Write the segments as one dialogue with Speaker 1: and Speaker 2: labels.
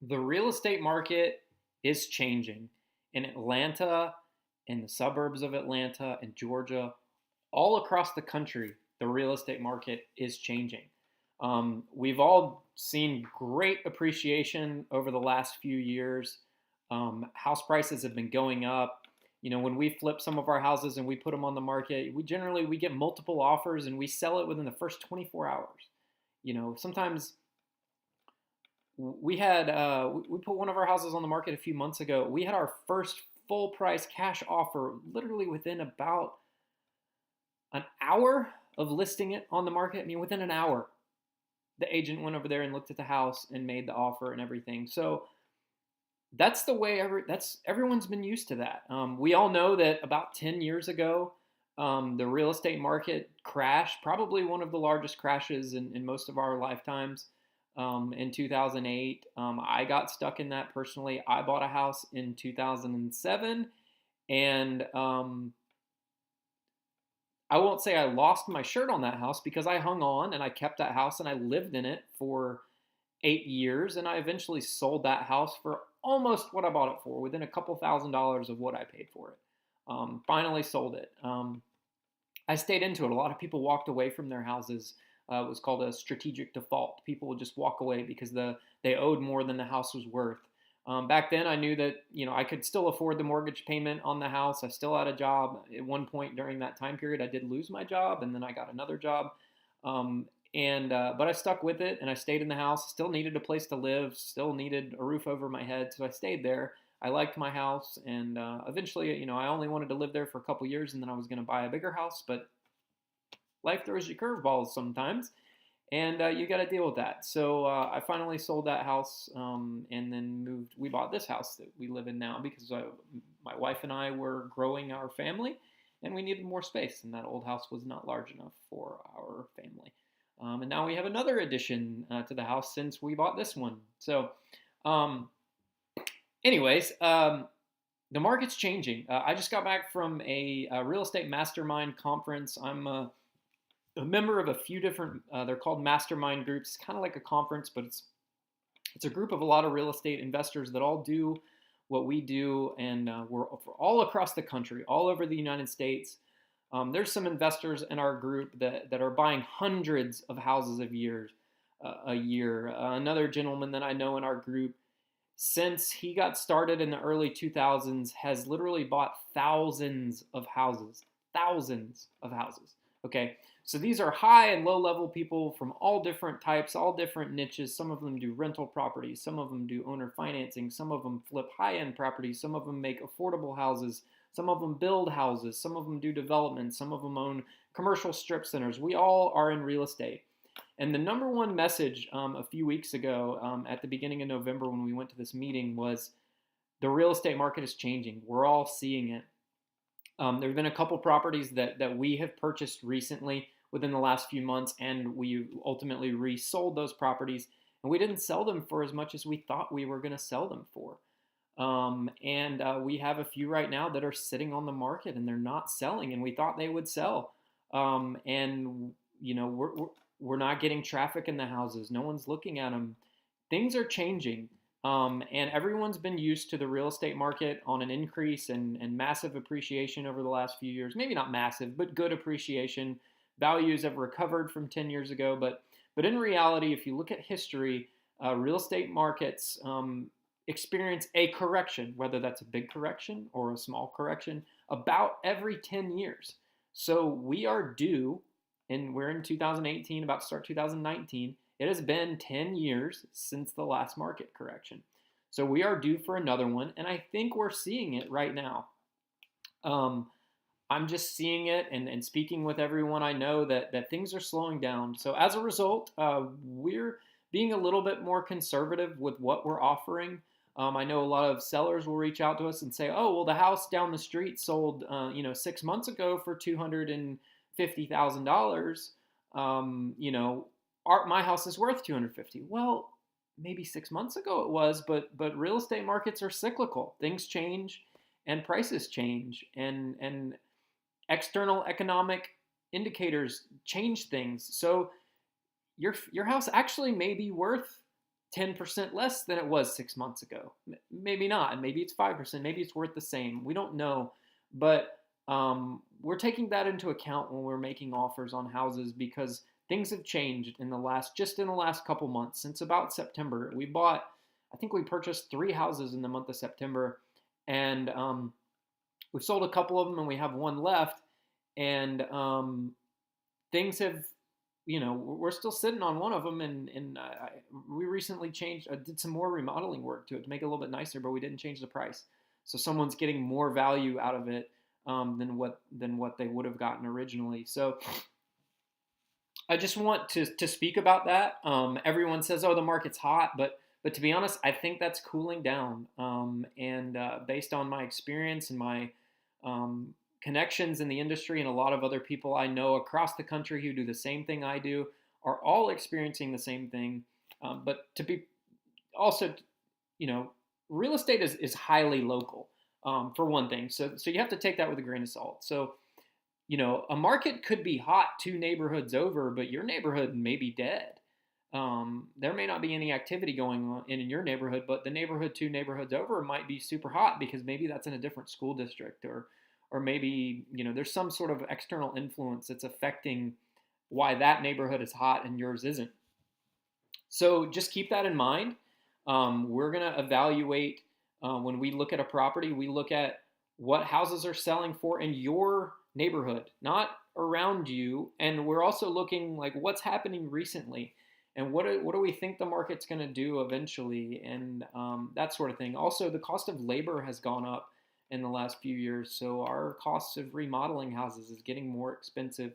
Speaker 1: The real estate market is changing in Atlanta, in the suburbs of Atlanta, in Georgia, all across the country. The real estate market is changing. We've all seen great appreciation over the last few years. House prices have been going up. When we flip some of our houses and we put them on the market, we get multiple offers and we sell it within the first 24 hours. Sometimes we put one of our houses on the market a few months ago. We had our first full price cash offer literally within about an hour of listing it on the market. I mean, within an hour, the agent went over there and looked at the house and made the offer and everything. So that's the way everyone's been used to that. We all know that about 10 years ago, the real estate market crashed, probably one of the largest crashes in most of our lifetimes. In 2008. I got stuck in that personally. I bought a house in 2007, and I won't say I lost my shirt on that house because I hung on and I kept that house and I lived in it for 8 years, and I eventually sold that house for almost what I bought it for, within a couple $1,000s of what I paid for it. Finally sold it. I stayed into it. A lot of people walked away from their houses. It was called a strategic default. People would just walk away because they owed more than the house was worth. Back then, I knew that I could still afford the mortgage payment on the house. I still had a job. At one point during that time period, I did lose my job, and then I got another job. But I stuck with it, and I stayed in the house. Still needed a place to live. Still needed a roof over my head, so I stayed there. I liked my house, and eventually, I only wanted to live there for a couple years, and then I was going to buy a bigger house. But life throws you curveballs sometimes, and you got to deal with that. So I finally sold that house, and then moved. We bought this house that we live in now because my wife and I were growing our family, and we needed more space, and that old house was not large enough for our family. And now we have another addition to the house since we bought this one. So, um, anyways, the market's changing. I just got back from a real estate mastermind conference. I'm a member of a few different. They're called mastermind groups, kind of like a conference, but it's a group of a lot of real estate investors that all do what we do, and we're all across the country, all over the United States. There's some investors in our group that are buying hundreds of houses a year. Another gentleman that I know in our group, since he got started in the early 2000s, has literally bought thousands of houses. Thousands of houses. Okay, so these are high and low level people from all different types, all different niches. Some of them do rental properties, some of them do owner financing, some of them flip high end properties, some of them make affordable houses, some of them build houses, some of them do development, some of them own commercial strip centers. We all are in real estate. And the number one message a few weeks ago, at the beginning of November when we went to this meeting, was the real estate market is changing. We're all seeing it. There have been a couple properties that we have purchased recently within the last few months, and we ultimately resold those properties, and we didn't sell them for as much as we thought we were going to sell them for. And we have a few right now that are sitting on the market and they're not selling, and we thought they would sell. And we're not getting traffic in the houses. No one's looking at them. Things are changing. And everyone's been used to the real estate market on an increase and massive appreciation over the last few years. Maybe not massive, but good appreciation. Values have recovered from 10 years ago. But in reality, if you look at history, real estate markets experience a correction, whether that's a big correction or a small correction, about every 10 years. So we are due, and we're in 2018, about to start 2019. It has been 10 years since the last market correction. So we are due for another one, and I think we're seeing it right now. I'm just seeing it and speaking with everyone I know that things are slowing down. So as a result, we're being a little bit more conservative with what we're offering. I know a lot of sellers will reach out to us and say, "Oh, well, the house down the street sold, 6 months ago for $250,000. My house is worth 250." Well, maybe 6 months ago it was, but real estate markets are cyclical. Things change, and prices change, and external economic indicators change things. So your house actually may be worth 10% less than it was 6 months ago. Maybe not. Maybe it's 5%. Maybe it's worth the same. We don't know. But we're taking that into account when we're making offers on houses because things have changed in the last couple months. Since about September, I think we purchased 3 houses in the month of September, and we've sold a couple of them, and we have one left. And things have, we're still sitting on one of them, and we recently did some more remodeling work to it to make it a little bit nicer, but we didn't change the price. So someone's getting more value out of it than what they would have gotten originally. So I just want to speak about that. Everyone says, "Oh, the market's hot," but to be honest, I think that's cooling down. And based on my experience and my connections in the industry and a lot of other people I know across the country who do the same thing I do are all experiencing the same thing. But to be also, real estate is highly local, for one thing. So you have to take that with a grain of salt. So, a market could be hot 2 neighborhoods over, but your neighborhood may be dead. There may not be any activity going on in your neighborhood, but the neighborhood 2 neighborhoods over might be super hot because maybe that's in a different school district, or maybe, there's some sort of external influence that's affecting why that neighborhood is hot and yours isn't. So just keep that in mind. We're going to evaluate when we look at a property, we look at what houses are selling for in your neighborhood, not around you. And we're also looking like what's happening recently and what do we think the market's going to do eventually, and that sort of thing. Also, the cost of labor has gone up in the last few years, so our costs of remodeling houses is getting more expensive.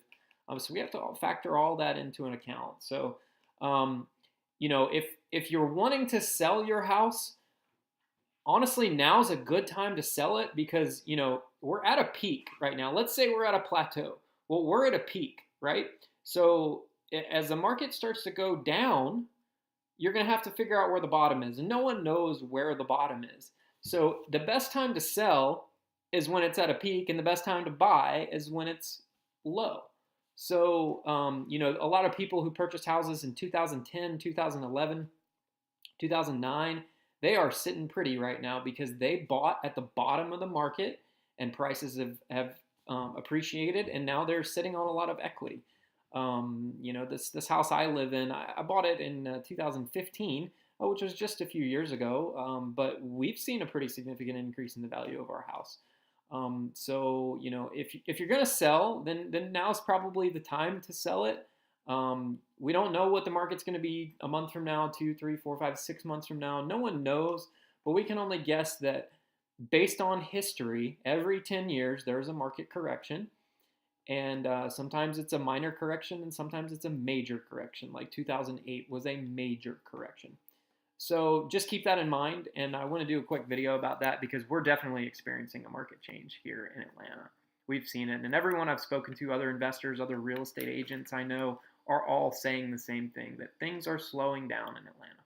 Speaker 1: So we have to factor all that into an account. So, if you're wanting to sell your house, honestly, now's a good time to sell it because, we're at a peak right now. Let's say we're at a plateau. Well, we're at a peak, right? So as the market starts to go down, you're going to have to figure out where the bottom is. And no one knows where the bottom is. So the best time to sell is when it's at a peak, and the best time to buy is when it's low. So, a lot of people who purchased houses in 2010, 2011, 2009, they are sitting pretty right now because they bought at the bottom of the market and prices have appreciated, and now they're sitting on a lot of equity. This house I live in, I bought it in 2015, which was just a few years ago, but we've seen a pretty significant increase in the value of our house. So, if you're going to sell, then now's probably the time to sell it. We don't know what the market's going to be a month from now, 2, 3, 4, 5, 6 months from now. No one knows, but we can only guess that based on history, every 10 years there's a market correction. And sometimes it's a minor correction and sometimes it's a major correction. Like 2008 was a major correction. So just keep that in mind. And I want to do a quick video about that because we're definitely experiencing a market change here in Atlanta. We've seen it. And everyone I've spoken to, other investors, other real estate agents I know, are all saying the same thing, that things are slowing down in Atlanta.